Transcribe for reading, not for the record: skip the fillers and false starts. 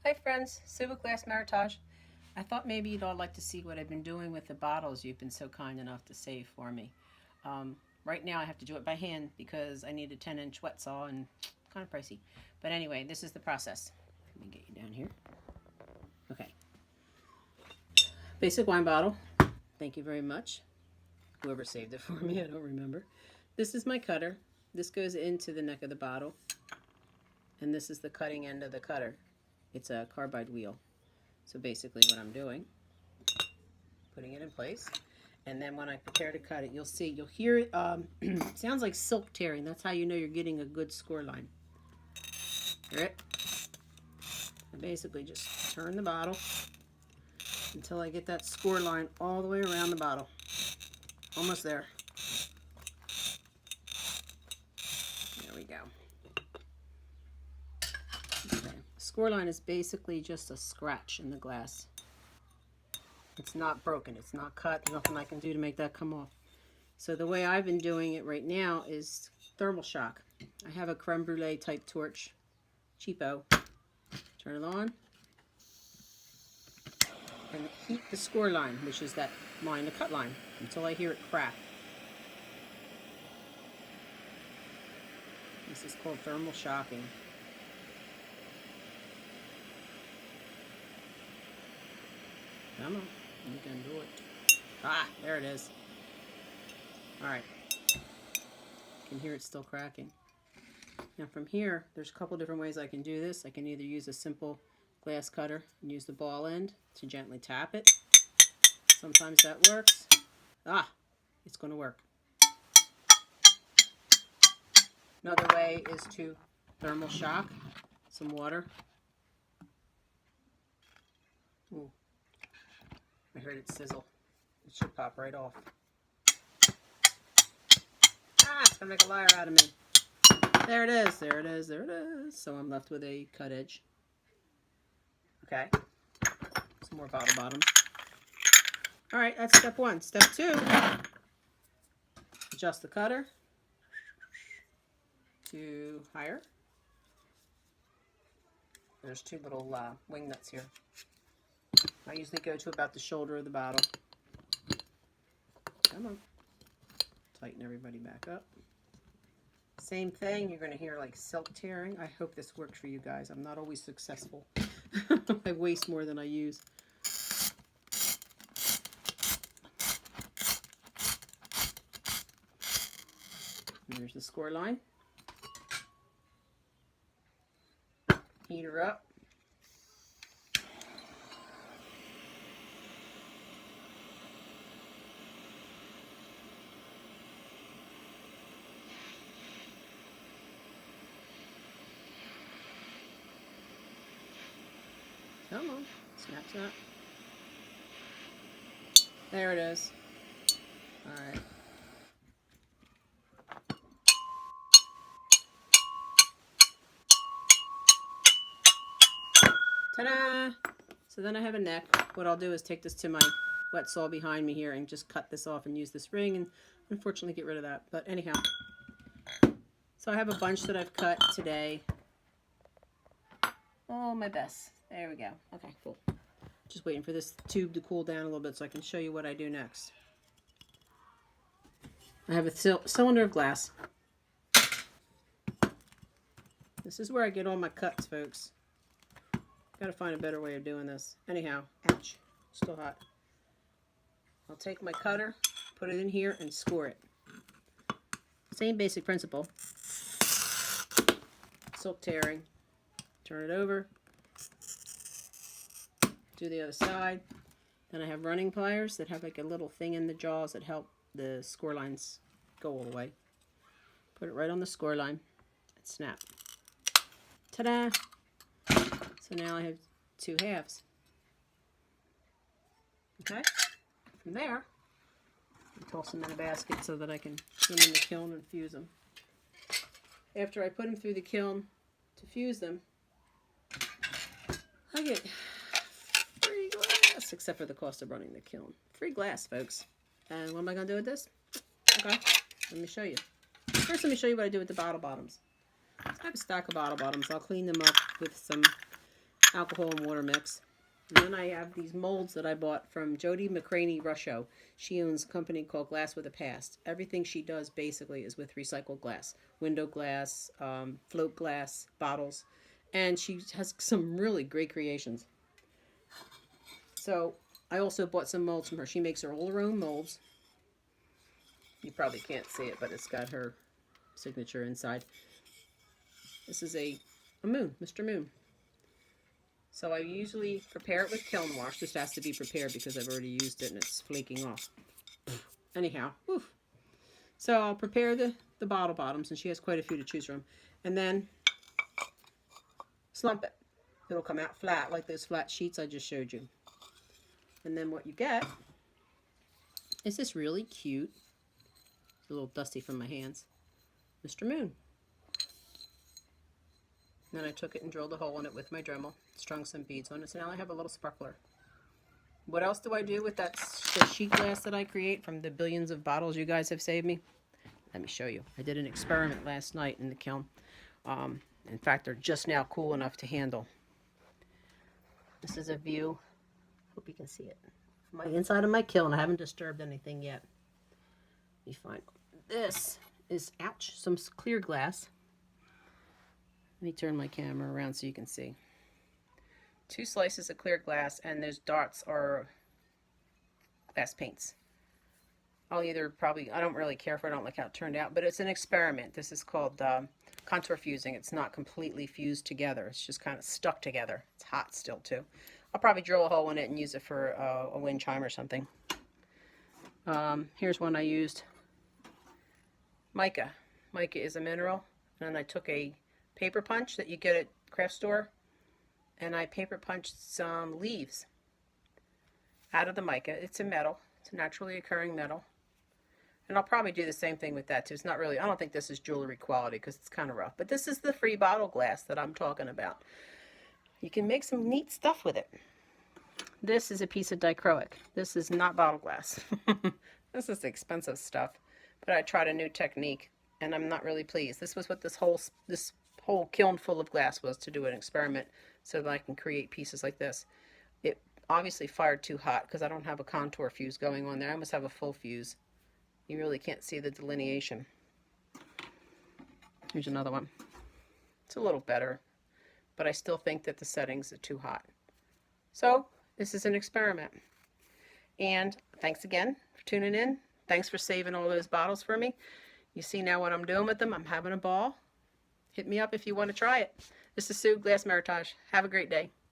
Hi friends, Civic Glass Meritage. I thought maybe you'd all like to see what I've been doing with the bottles you've been so kind enough to save for me. Right now I have to do it by hand because I need a 10-inch wet saw and kind of pricey. But anyway, this is the process. Let me get you down here. Okay. Basic wine bottle. Thank you very much. Whoever saved it for me, I don't remember. This is my cutter. This goes into the neck of the bottle. And this is the cutting end of the cutter. It's a carbide wheel. So basically what I'm doing, putting it in place, and then when I prepare to cut it, you'll hear it, sounds like silk tearing. That's how you know you're getting a good score line. Right? I basically just turn the bottle until I get that score line all the way around the bottle. Almost there. There we go. Okay. Score line is basically just a scratch in the glass. It's not broken, it's not cut, nothing I can do to make that come off. So the way I've been doing it right now is thermal shock. I have a creme brulee type torch, cheapo. Turn it on and heat the score line, which is that line, the cut line, until I hear it crack. This is called thermal shocking. Come on, you can do it. Ah, there it is. Alright. You can hear it still cracking. Now from here, there's a couple different ways I can do this. I can either use a simple glass cutter and use the ball end to gently tap it. Sometimes that works. Ah, it's going to work. Another way is to thermal shock some water. Ooh. I heard it sizzle. It should pop right off. Ah, it's going to make a liar out of me. There it is, there it is, there it is. So I'm left with a cut edge. Okay. Some more bottle bottoms. All right, that's step one. Step two, adjust the cutter to higher. There's two little wing nuts here. I usually go to about the shoulder of the bottle. Come on. Tighten everybody back up. Same thing, you're going to hear like silk tearing. I hope this works for you guys. I'm not always successful. I waste more than I use. And there's the score line. Heat her up. Come on, snap, snap. There it is. All right. Ta-da! So then I have a neck. What I'll do is take this to my wet saw behind me here and just cut this off and use this ring and unfortunately get rid of that. But anyhow, so I have a bunch that I've cut today. Oh, my best. There we go. Okay, cool. Just waiting for this tube to cool down a little bit so I can show you what I do next. I have a cylinder of glass. This is where I get all my cuts, folks. Gotta find a better way of doing this. Anyhow, ouch, still hot. I'll take my cutter, put it in here, and score it. Same basic principle. Silk tearing. Turn it over. Do the other side. Then I have running pliers that have like a little thing in the jaws that help the score lines go all the way. Put it right on the score line and snap. Ta-da! So now I have two halves. Okay? From there, I toss them in a basket so that I can put them in the kiln and fuse them. After I put them through the kiln to fuse them, I get free glass, except for the cost of running the kiln. Free glass, folks. And what am I going to do with this? Okay, let me show you. First, let me show you what I do with the bottle bottoms. I have a stack of bottle bottoms. I'll clean them up with some alcohol and water mix. And then I have these molds that I bought from Jody McCraney Rusho. She owns a company called Glass with a Past. Everything she does basically is with recycled glass. Window glass, float glass, bottles. And she has some really great creations. So I also bought some molds from her. She makes her all her own molds. You probably can't see it, but it's got her signature inside. This is a moon, Mr. Moon. So I usually prepare it with kiln wash. This has to be prepared because I've already used it and it's flaking off. Anyhow, whew. So I'll prepare the bottle bottoms, and she has quite a few to choose from. And then slump it. It'll come out flat like those flat sheets I just showed you. And then what you get is this really cute, it's a little dusty from my hands, Mr. Moon. Then I took it and drilled a hole in it with my Dremel, strung some beads on it, so now I have a little sparkler. What else do I do with the sheet glass that I create from the billions of bottles you guys have saved me? Let me show you. I did an experiment last night in the kiln. In fact, they're just now cool enough to handle. This is a view. Hope you can see it. My inside of my kiln. I haven't disturbed anything yet. Let me find. This is, ouch, some clear glass. Let me turn my camera around so you can see. 2 slices of clear glass, and those darts are glass paints. I'll either probably, I don't really care if I don't like how it turned out, but it's an experiment. This is called contour fusing. It's not completely fused together. It's just kind of stuck together. It's hot still too. I'll probably drill a hole in it and use it for a wind chime or something. Here's one I used. Mica. Mica is a mineral, and I took a paper punch that you get at craft store, and I paper punched some leaves out of the mica. It's a metal. It's a naturally occurring metal. And I'll probably do the same thing with that too. It's not really, I don't think this is jewelry quality because it's kind of rough. But this is the free bottle glass that I'm talking about. You can make some neat stuff with it. This is a piece of dichroic. This is not bottle glass. This is expensive stuff. But I tried a new technique, and I'm not really pleased. This was what this whole kiln full of glass was, to do an experiment so that I can create pieces like this. It obviously fired too hot because I don't have a contour fuse going on there. I must have a full fuse. You really can't see the delineation. Here's another one. It's a little better, but I still think that the settings are too hot. So this is an experiment. And thanks again for tuning in. Thanks for saving all those bottles for me. You see now what I'm doing with them. I'm having a ball. Hit me up if you want to try it. This is Sue, Glass Meritage. Have a great day.